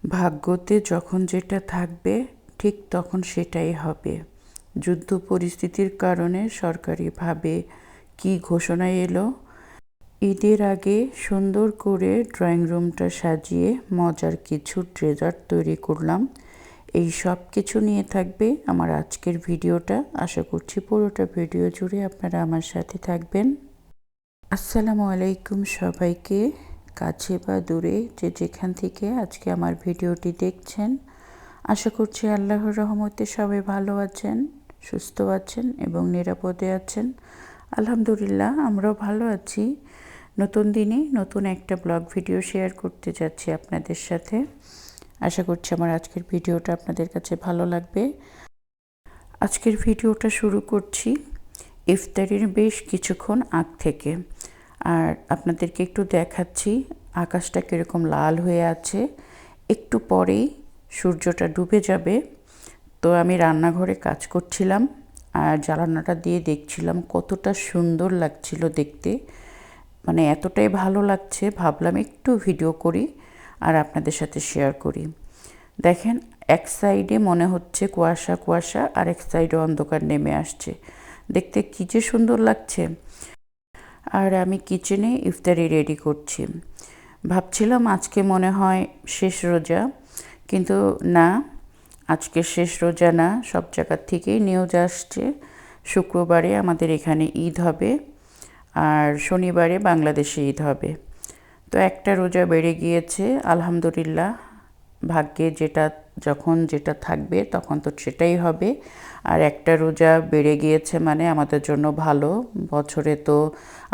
ভাগ্যতে যখন যেটা থাকবে ঠিক তখন সেটাই হবে। যুদ্ধ পরিস্থিতির কারণে সরকারিভাবে কি ঘোষণা এলো, ঈদের আগে সুন্দর করে ড্রয়িং রুমটা সাজিয়ে মজার কিছু ডেজার্ট তৈরি করলাম। এই সব কিছু নিয়ে থাকবে আমার আজকের ভিডিওটা। আশা করছি পুরোটা ভিডিও জুড়ে আপনারা আমার সাথে থাকবেন। আসসালামু আলাইকুম সবাইকে, কাছে বা দূরে যে যেখান থেকে আজকে আমার ভিডিওটি দেখছেন। আশা করছি আল্লাহর রহমতে সবাই ভালো আছেন, সুস্থ আছেন এবং নিরাপদে আছেন। আলহামদুলিল্লাহ, আমরাও ভালো আছি। নতুন দিনে নতুন একটা ব্লগ ভিডিও শেয়ার করতে যাচ্ছি আপনাদের সাথে। আশা করছি আমার আজকের ভিডিওটা আপনাদের কাছে ভালো লাগবে। আজকের ভিডিওটা শুরু করছি ইফতারির বেশ কিছুক্ষণ আগ থেকে। আর আপনাদেরকে একটু দেখাচ্ছি আকাশটা কীরকম লাল হয়ে আছে। একটু পরেই সূর্যটা ডুবে যাবে। তো আমি রান্নাঘরে কাজ করছিলাম আর জ্বালানাটা দিয়ে দেখছিলাম কতটা সুন্দর লাগছিল দেখতে। মানে এতটাই ভালো লাগছে, ভাবলাম একটু ভিডিও করি আর আপনাদের সাথে শেয়ার করি। দেখেন, এক সাইডে মনে হচ্ছে কুয়াশা কুয়াশা, আর এক সাইডে অন্ধকার নেমে আসছে। দেখতে কী যে সুন্দর লাগছে। আর আমি কিচেনে ইফতারি রেডি করছি। ভাবছিলাম আজকে মনে হয় শেষ রোজা, কিন্তু না, আজকে শেষ রোজা না। সব জায়গার থেকেই নিউজ আসছে শুক্রবারে আমাদের এখানে ঈদ হবে আর শনিবারে বাংলাদেশে ঈদ হবে। তো একটা রোজা বেড়ে গিয়েছে, আলহামদুলিল্লাহ। ভাগ্যে যেটা যখন যেটা থাকবে তখন তো সেটাই হবে। আর একটা রোজা বেড়ে গিয়েছে মানে আমাদের জন্য ভালো। বছরে তো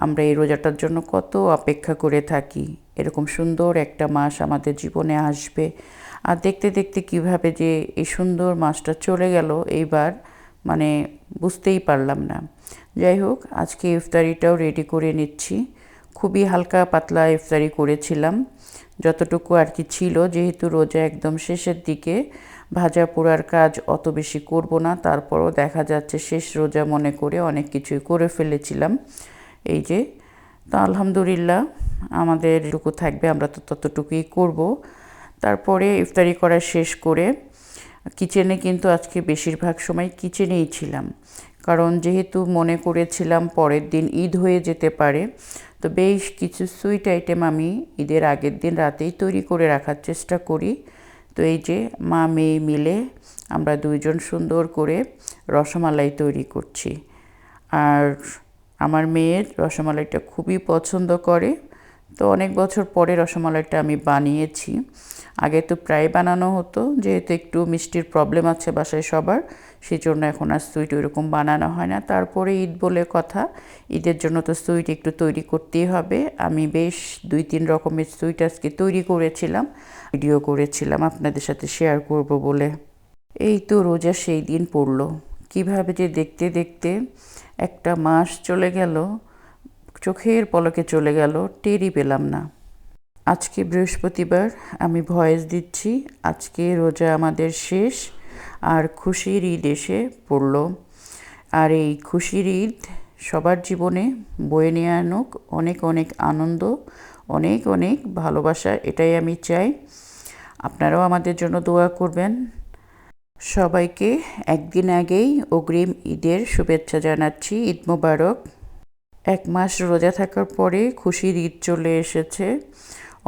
আমরা এই রোজাটার জন্য কত অপেক্ষা করে থাকি। এরকম সুন্দর একটা মাস আমাদের জীবনে আসবে। আর দেখতে দেখতে কিভাবে যে এই সুন্দর মাসটা চলে গেল এইবার, মানে বুঝতেই পারলাম না। যাই হোক, আজকে ইফতারিটাও রেডি করে নিচ্ছি। খুবই হালকা পাতলা ইফতারি করেছিলাম, যতটুকু আর কি ছিল। যেহেতু রোজা একদম শেষের দিকে, ভাজা পোড়ার কাজ অত বেশি করব না। তারপরও দেখা যাচ্ছে শেষ রোজা মনে করে অনেক কিছুই করে ফেলেছিলাম। এই যে, তা আলহামদুলিল্লাহ, আমাদের যেটুকু থাকবে আমরা তো ততটুকুই করব। তারপরে ইফতারি করা শেষ করে কিচেনে, কিন্তু আজকে বেশিরভাগ সময় কিচেনেই ছিলাম, কারণ যেহেতু মনে করেছিলাম পরের দিন ঈদ হয়ে যেতে পারে। তো বেশ কিছু সুইট আইটেম আমি ঈদের আগের দিন রাতেই তৈরি করে রাখার চেষ্টা করি। তো এই যে মা মেয়ে মিলে আমরা দুইজন সুন্দর করে রসমালাই তৈরি করছি। আর আমার মেয়ের রসমালাইটা খুবই পছন্দ করে। তো অনেক বছর পরে রসমালাইটা আমি বানিয়েছি। আগে তো প্রায় বানানো হতো, যেহেতু একটু মিষ্টির প্রবলেম আছে বাসায় সবার, সেই জন্য এখন আর সুইট ওইরকম বানানো হয় না। তারপরে ঈদ বলে কথা, ঈদের জন্য তো সুইট একটু তৈরি করতেই হবে। আমি বেশ 2-3 রকমের সুইট আজকে তৈরি করেছিলাম, ভিডিও করেছিলাম আপনাদের সাথে শেয়ার করব বলে। এই তো রোজা সেই দিন পড়লো। কিভাবে যে দেখতে দেখতে একটা মাস চলে গেল, চোখের পলকে চলে গেল, টেরই পেলাম না। আজকে বৃহস্পতিবার, আমি ভয়েস দিচ্ছি। আজকে রোজা আমাদের শেষ আর খুশির ঈদ এসে পড়ল। আর এই খুশির ঈদ সবার জীবনে বয়ে নিয়ে আনুক অনেক অনেক আনন্দ, অনেক অনেক ভালোবাসা, এটাই আমি চাই। আপনারাও আমাদের জন্য দোয়া করবেন। সবাইকে একদিন আগেই অগ্রিম ঈদের শুভেচ্ছা জানাচ্ছি। ঈদ মোবারক। 1 মাস রোজা থাকার পরে খুশির ঈদ চলে এসেছে।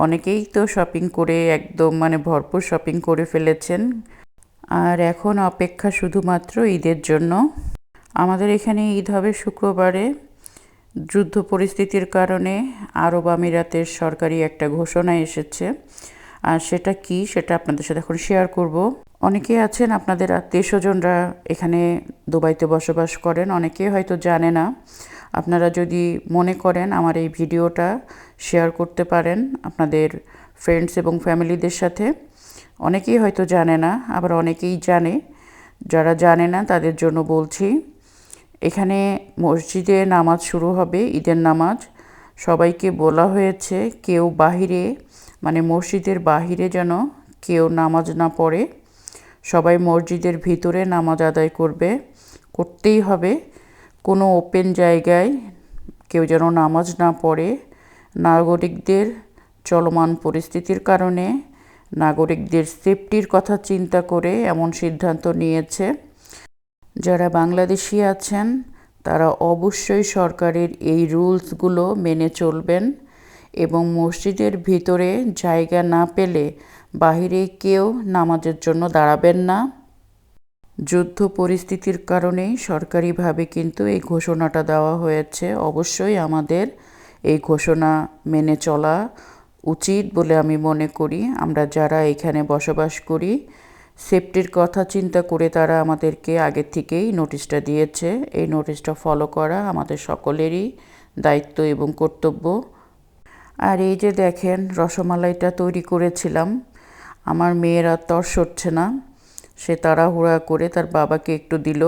অনেকেই তো শপিং করে একদম ভরপুর শপিং করে ফেলেছেন। আর এখন অপেক্ষা শুধুমাত্র ঈদের জন্য। আমাদের এখানে ঈদ হবে শুক্রবারে। যুদ্ধ পরিস্থিতির কারণে আরব আমিরাতের সরকারি একটা ঘোষণা এসেছে। আর সেটা কি, সেটা আপনাদের সাথে এখন শেয়ার করব। অনেকেই আছেন আপনাদের আত্মীয়স্বজনরা এখানে দুবাইতে বসবাস করেন, অনেকেই হয়তো জানে না। আপনারা যদি মনে করেন আমার এই ভিডিওটা শেয়ার করতে পারেন আপনাদের ফ্রেন্ডস এবং ফ্যামিলিদের সাথে। অনেকেই হয়তো জানে না, আবার অনেকেই জানে। যারা জানে না তাদের জন্য বলছি, এখানে মসজিদে নামাজ শুরু হবে, ঈদের নামাজ। সবাইকে বলা হয়েছে কেউ বাহিরে, মসজিদের বাহিরে যেন কেউ নামাজ না পড়ে। সবাই মসজিদের ভিতরে নামাজ আদায় করতেই হবে। কোনো ওপেন জায়গায় কেউ যেন নামাজ না পড়ে। নাগরিকদের চলমান পরিস্থিতির কারণে নাগরিকদের সেফটির কথা চিন্তা করে এমন সিদ্ধান্ত নিয়েছে। যারা বাংলাদেশি আছেন তারা অবশ্যই সরকারের এই রুলসগুলো মেনে চলবেন এবং মসজিদের ভিতরে জায়গা না পেলে বাহিরে কেউ নামাজের জন্য দাঁড়াবেন না। যুদ্ধ পরিস্থিতির কারণেই সরকারিভাবে কিন্তু এই ঘোষণাটা দেওয়া হয়েছে। অবশ্যই আমাদের এই ঘোষণা মেনে চলা উচিত বলে আমি মনে করি। আমরা যারা এখানে বসবাস করি, সেফটির কথা চিন্তা করে তারা আমাদেরকে আগে থেকেই নোটিশটা দিয়েছে। এই নোটিশটা ফলো করা আমাদের সকলেরই দায়িত্ব এবং কর্তব্য। আর এই যে দেখেন, রসমালাইটা তৈরি করেছিলাম, আমার মেয়ের আর তর সরছে না। সে তাড়াহুড়া করে তার বাবাকে একটু দিল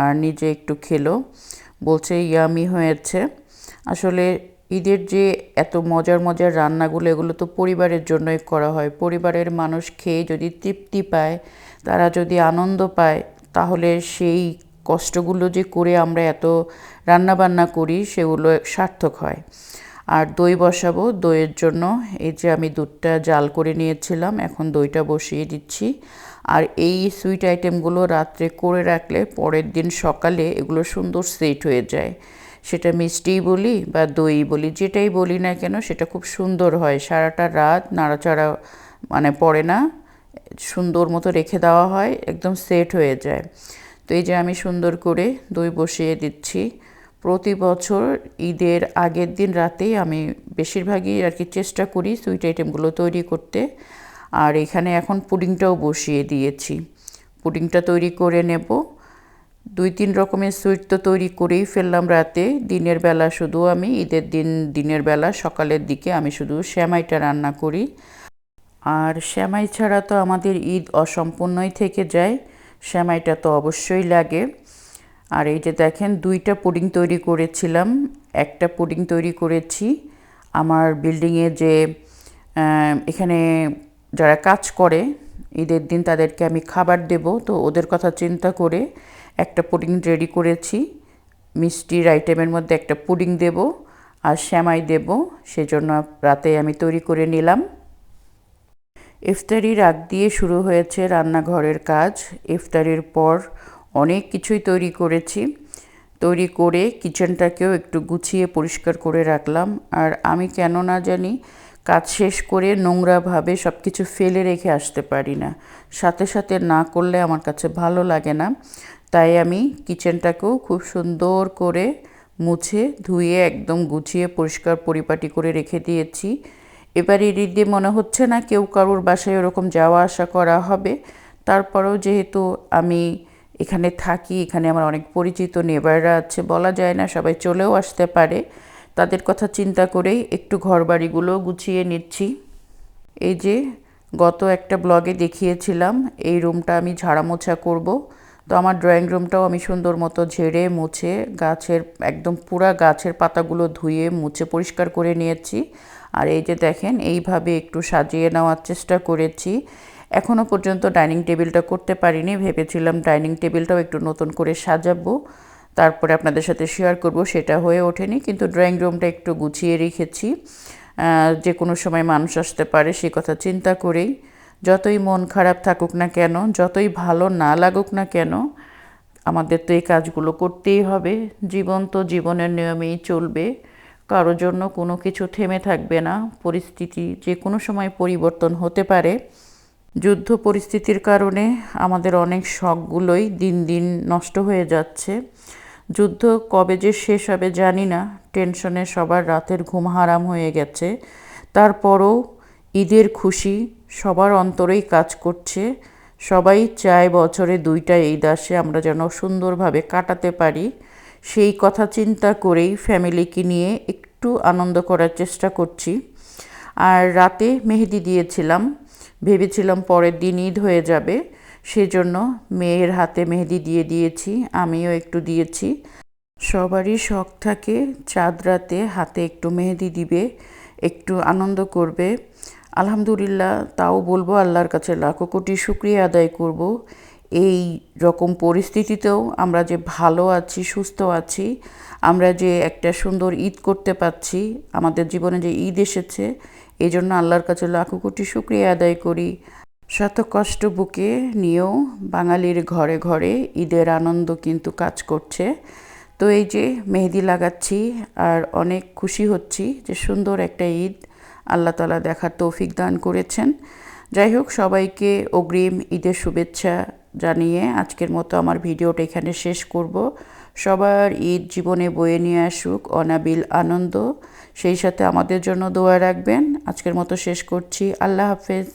আর নিজে একটু খেলো, বলছে ইয়ামি হয়েছে। আসলে ঈদের যে এত মজার মজার রান্নাগুলো, এগুলো তো পরিবারের জন্যই করা হয়। পরিবারের মানুষ খেয়ে যদি তৃপ্তি পায়, তারা যদি আনন্দ পায়, তাহলে সেই কষ্টগুলো যে করে আমরা এত রান্নাবান্না করি সেগুলো সার্থক হয়। আর দই বসাবো। দইয়ের জন্য এই যে আমি দুধটা জাল করে নিয়েছিলাম, এখন দইটা বসিয়ে দিচ্ছি। আর এই সুইট আইটেমগুলো রাত্রে করে রাখলে পরের দিন সকালে এগুলো সুন্দর সেট হয়ে যায়। সেটা মিষ্টিই বলি বা দই বলি, যেটাই বলি না কেন, সেটা খুব সুন্দর হয়। সারাটা রাত নাড়াচাড়া পড়ে না, সুন্দর মতো রেখে দেওয়া হয়, একদম সেট হয়ে যায়। তো এই যে আমি সুন্দর করে দই বসিয়ে দিচ্ছি। প্রতি বছর ঈদের আগের দিন রাতেই আমি বেশিরভাগই আর কি চেষ্টা করি সুইট আইটেমগুলো তৈরি করতে। আর এখানে এখন পুডিংটাও বসিয়ে দিয়েছি। পুডিংটা তৈরি করে নেব। 2-3 রকমের সুইট তো তৈরি করেই ফেললাম রাতে। দিনের বেলা শুধু আমি ঈদের দিন দিনের বেলা সকালের দিকে আমি শুধু সেমাইটা রান্না করি। আর সেমাই ছাড়া তো আমাদের ঈদ অসম্পূর্ণই থেকে যায়, সেমাইটা তো অবশ্যই লাগে। আর এই যে দেখেন, 2টা পুডিং তৈরি করেছিলাম। একটা পুডিং তৈরি করেছি আমার বিল্ডিংয়ে যে এখানে যারা কাজ করে ঈদের দিন তাদেরকে আমি খাবার দেব, তো ওদের কথা চিন্তা করে একটা পুডিং রেডি করেছি। মিষ্টির আইটেমের মধ্যে একটা পুডিং দেব আর সেমাই দেব, সেজন্য রাতে আমি তৈরি করে নিলাম। ইফতারির আগ দিয়ে শুরু হয়েছে রান্নাঘরের কাজ। ইফতারির পর অনেক কিছুই তৈরি করেছি। তৈরি করে কিচেনটাকেও একটু গুছিয়ে পরিষ্কার করে রাখলাম। আর আমি কেন না জানি কাজ শেষ করে নোংরাভাবে সব কিছু ফেলে রেখে আসতে পারি না। সাথে সাথে না করলে আমার কাছে ভালো লাগে না। তাই আমি কিচেনটাকেও খুব সুন্দর করে মুছে ধুয়ে একদম গুছিয়ে পরিষ্কার পরিপাটি করে রেখে দিয়েছি। এবার ঈদে মনে হচ্ছে না কেউ কারোর বাসায় ওরকম যাওয়া আসা করা হবে। তারপরেও যেহেতু আমি এখানে থাকি, এখানে আমার অনেক পরিচিত নেবাররা আছে, বলা যায় না সবাই চলেও আসতে পারে, তাদের কথা চিন্তা করেই একটু ঘরবাড়িগুলো গুছিয়ে নিচ্ছি। এই যে গত একটা ব্লগে দেখিয়েছিলাম এই রুমটা আমি ঝাড়া মোছা করব, তো আমার ড্রয়িং রুমটাও আমি সুন্দর মতো ঝেড়ে মুছে গাছের একদম পুরা গাছের পাতাগুলো ধুয়ে মুছে পরিষ্কার করে নিয়েছি। আর এই যে দেখেন, এইভাবে একটু সাজিয়ে নেওয়ার চেষ্টা করেছি। এখনও পর্যন্ত ডাইনিং টেবিলটা করতে পারিনি, ভেবেছিলাম ডাইনিং টেবিলটাও একটু নতুন করে সাজাবো, তারপরে আপনাদের সাথে শেয়ার করব, সেটা হয়ে ওঠেনি। কিন্তু ড্রয়িং রুমটা একটু গুছিয়ে রেখেছি, যে কোনো সময় মানুষ আসতে পারে সে কথা চিন্তা করেই। যতই মন খারাপ থাকুক না কেন, যতই ভালো না লাগুক না কেন, আমাদের তো এই কাজগুলো করতেই হবে। জীবন তো জীবনের নিয়মেই চলবে, কারো জন্য কোনো কিছু থেমে থাকবে না। পরিস্থিতি যে কোনো সময় পরিবর্তন হতে পারে। যুদ্ধ পরিস্থিতির কারণে আমাদের অনেক শখগুলোই দিন দিন নষ্ট হয়ে যাচ্ছে। যুদ্ধ কবে যে শেষ হবে জানি না, টেনশনে সবার রাতের ঘুম হারাম হয়ে গেছে। তারপরও ঈদের খুশি সবার অন্তরেই কাজ করছে। সবাই চায় বছরে 2টা ঈদ আসে, আমরা যেন সুন্দরভাবে কাটাতে পারি। সেই কথা চিন্তা করেই ফ্যামিলিকে নিয়ে একটু আনন্দ করার চেষ্টা করছি। আর রাতে মেহেদি দিয়েছিলাম, ভেবেছিলাম পরের দিন ঈদ হয়ে যাবে, সেজন্য মেয়ের হাতে মেহেদি দিয়ে দিয়েছি, আমিও একটু দিয়েছি। সবারই শখ থাকে চাঁদ রাতে হাতে একটু মেহেদি দিবে, একটু আনন্দ করবে। আলহামদুলিল্লাহ, তাও বলবো আল্লাহর কাছে লাখো কোটি শুকরিয়া আদায় করব। এই রকম পরিস্থিতিতেও আমরা যে ভালো আছি, সুস্থ আছি, আমরা যে একটা সুন্দর ঈদ করতে পারছি, আমাদের জীবনে যে ঈদ এসেছে, এই জন্য আল্লাহর কাছে লাখো কোটি শুকরিয়া আদায় করি। শত কষ্ট বুকে নিয়েও বাঙালির ঘরে ঘরে ঈদের আনন্দ কিন্তু কাজ করছে। তো এই যে মেহেদি লাগাচ্ছি আর অনেক খুশি হচ্ছি যে সুন্দর একটা ঈদ আল্লাহ তাআলা দেখার তৌফিক দান করেছেন। যাই হোক, সবাইকে অগ্রিম ঈদের শুভেচ্ছা জানিয়ে আজকের মতো আমার ভিডিওটা এখানে শেষ করব। সবার ঈদ জীবনে বয়ে নিয়ে আসুক অনাবিল আনন্দ, সেই সাথে আমাদের জন্য দোয়া রাখবেন। আজকের মতো শেষ করছি। আল্লাহ হাফেজ।